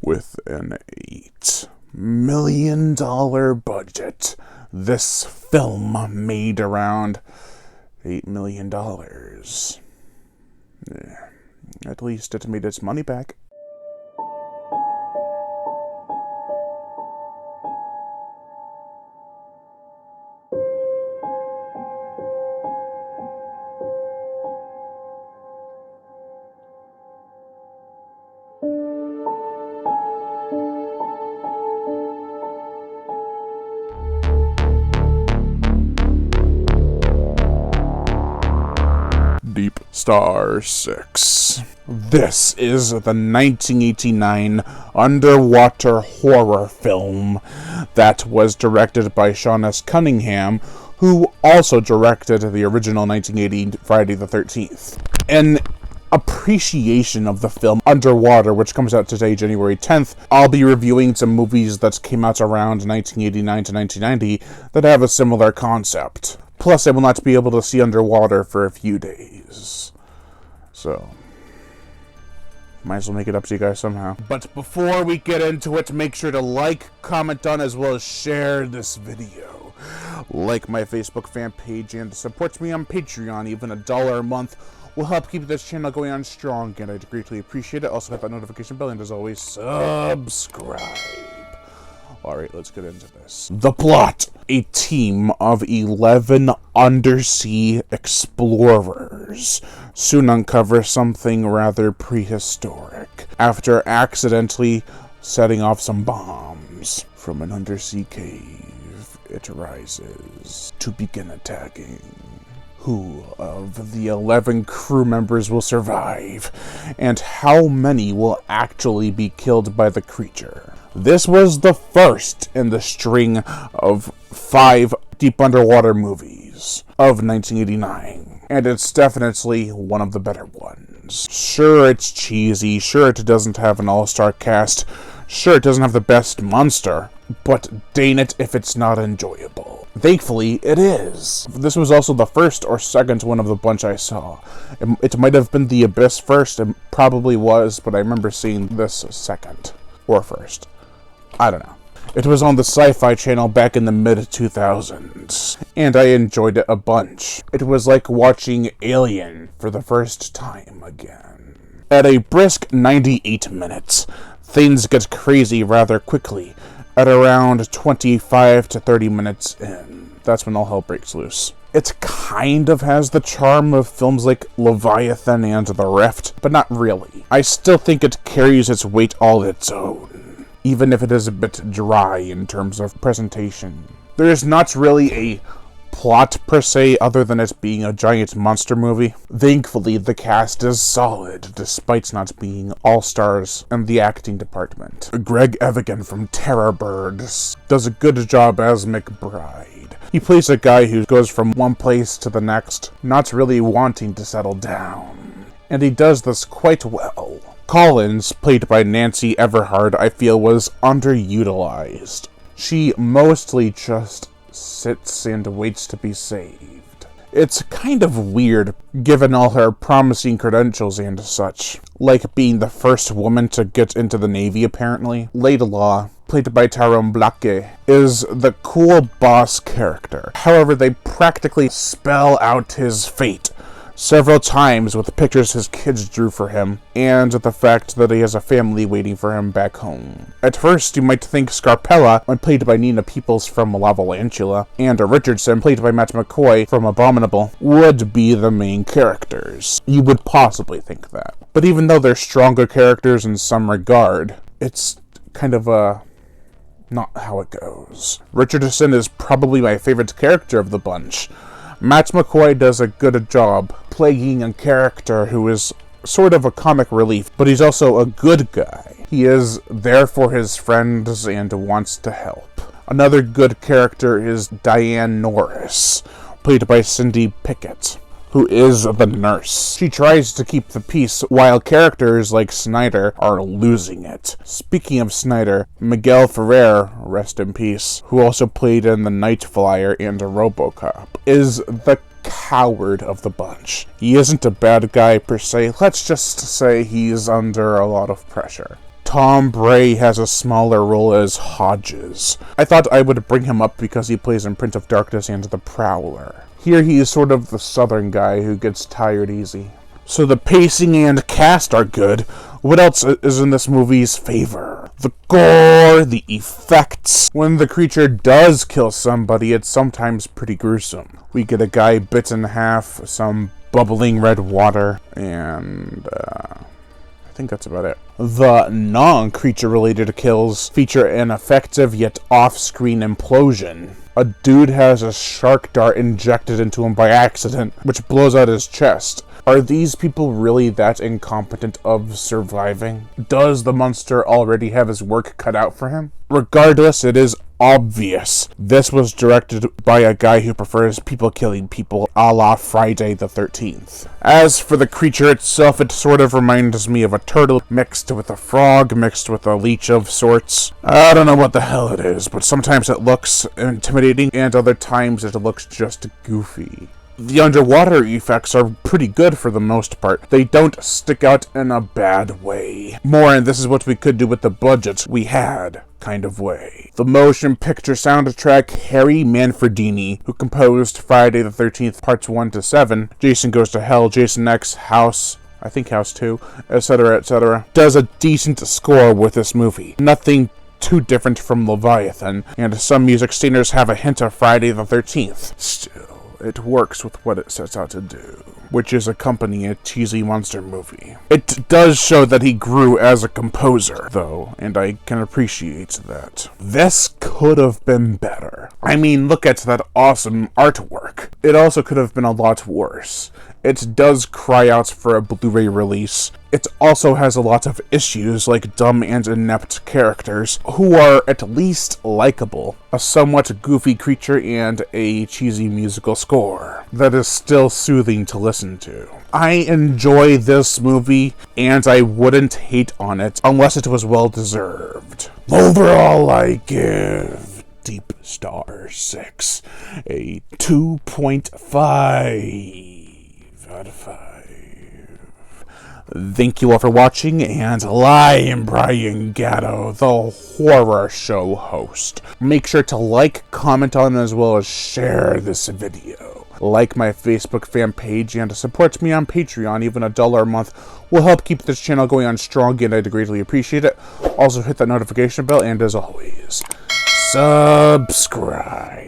With an $8 million budget, this film made around $8 million. At least it made its money back. Deepstar 6. This is the 1989 underwater horror film that was directed by Sean S. Cunningham, who also directed the original 1980 Friday the 13th. An appreciation of the film Underwater, which comes out today, January 10th, I'll be reviewing some movies that came out around 1989 to 1990 that have a similar concept. Plus, I will not be able to see underwater for a few days. So, might as well make it up to you guys somehow. But before we get into it, make sure to like, comment on, as well as share this video. Like my Facebook fan page and support me on Patreon. Even $1 a month will help keep this channel going on strong, and I'd greatly appreciate it. Also hit that notification bell, and as always, subscribe. Alright, let's get into this. The plot. A team of 11 undersea explorers soon uncover something rather prehistoric after accidentally setting off some bombs. From an undersea cave, it rises to begin attacking. Who of the 11 crew members will survive, and how many will actually be killed by the creature? This was the first in the string of 5 deep underwater movies of 1989, and it's definitely one of the better ones. Sure, it's cheesy, sure it doesn't have an all-star cast, sure it doesn't have the best monster, but dang it if it's not enjoyable. Thankfully, it is. This was also the first or second one of the bunch I saw. It might have been The Abyss first, it probably was, but I remember seeing this second. Or first. I don't know. It was on the Sci-Fi Channel back in the mid-2000s, and I enjoyed it a bunch. It was like watching Alien for the first time again. At a brisk 98 minutes, things get crazy rather quickly. At around 25 to 30 minutes in, that's when all hell breaks loose. It kind of has the charm of films like Leviathan and The Rift, but not really. I still think it carries its weight all its own, even if it is a bit dry in terms of presentation. There is not really a plot per se, other than it being a giant monster movie. Thankfully, the cast is solid, despite not being all-stars in the acting department. Greg Evigan from Terror Birds does a good job as McBride. He plays a guy who goes from one place to the next, not really wanting to settle down. And he does this quite well. Collins, played by Nancy Everhard, I feel was underutilized. She mostly just sits and waits to be saved. It's kind of weird, given all her promising credentials and such, like being the first woman to get into the Navy apparently. Laidlaw, played by Tyrone Blake, is the cool boss character. However, they practically spell out his fate several times with pictures his kids drew for him, and the fact that he has a family waiting for him back home. At first, you might think Scarpella, played by Nina Peoples from Lavalantula, and Richardson, played by Matt McCoy from Abominable, would be the main characters. You would possibly think that. But even though they're stronger characters in some regard, it's kind of not how it goes. Richardson is probably my favorite character of the bunch. Matt McCoy does a good job playing a character who is sort of a comic relief, but he's also a good guy. He is there for his friends and wants to help. Another good character is Diane Norris, played by Cindy Pickett, who is the nurse. She tries to keep the peace, while characters like Snyder are losing it. Speaking of Snyder, Miguel Ferrer, rest in peace, who also played in The Night Flyer and RoboCop, is the coward of the bunch. He isn't a bad guy per se, let's just say he's under a lot of pressure. Tom Bray has a smaller role as Hodges. I thought I would bring him up because he plays in Prince of Darkness and The Prowler. Here he is sort of the southern guy who gets tired easy. So the pacing and cast are good. What else is in this movie's favor? The gore, the effects. When the creature does kill somebody, it's sometimes pretty gruesome. We get a guy bit in half, some bubbling red water, and I think that's about it. The non-creature related kills feature an effective yet off-screen implosion. A dude has a shark dart injected into him by accident, which blows out his chest. Are these people really that incompetent of surviving? Does the monster already have his work cut out for him? Regardless, it is obvious. This was directed by a guy who prefers people killing people, a la Friday the 13th. As for the creature itself, it sort of reminds me of a turtle mixed with a frog, mixed with a leech of sorts. I don't know what the hell it is, but sometimes it looks intimidating, and other times it looks just goofy. The underwater effects are pretty good for the most part. They don't stick out in a bad way. More, and this is what we could do with the budget we had, kind of way. The motion picture soundtrack, Harry Manfredini, who composed Friday the 13th parts 1 to 7, Jason Goes to Hell, Jason X, House, I think House 2, etc., does a decent score with this movie. Nothing too different from Leviathan, and some music sceners have a hint of Friday the 13th. Still, it works with what it sets out to do, which is accompany a cheesy monster movie. It does show that he grew as a composer, though, and I can appreciate that. This could have been better. I mean, look at that awesome artwork. It also could have been a lot worse. It does cry out for a Blu-ray release. It also has a lot of issues, like dumb and inept characters, who are at least likable, a somewhat goofy creature, and a cheesy musical score that is still soothing to listen to. I enjoy this movie, and I wouldn't hate on it unless it was well-deserved. Overall, I give Deepstar 6 a 2.5 out of 5. Thank you all for watching, and I am Brian Gatto, the horror show host. Make sure to like, comment on, as well as share this video. Like my Facebook fan page and support me on Patreon. Even $1 a month will help keep this channel going on strong, and I'd greatly appreciate it. Also hit that notification bell, and as always, subscribe.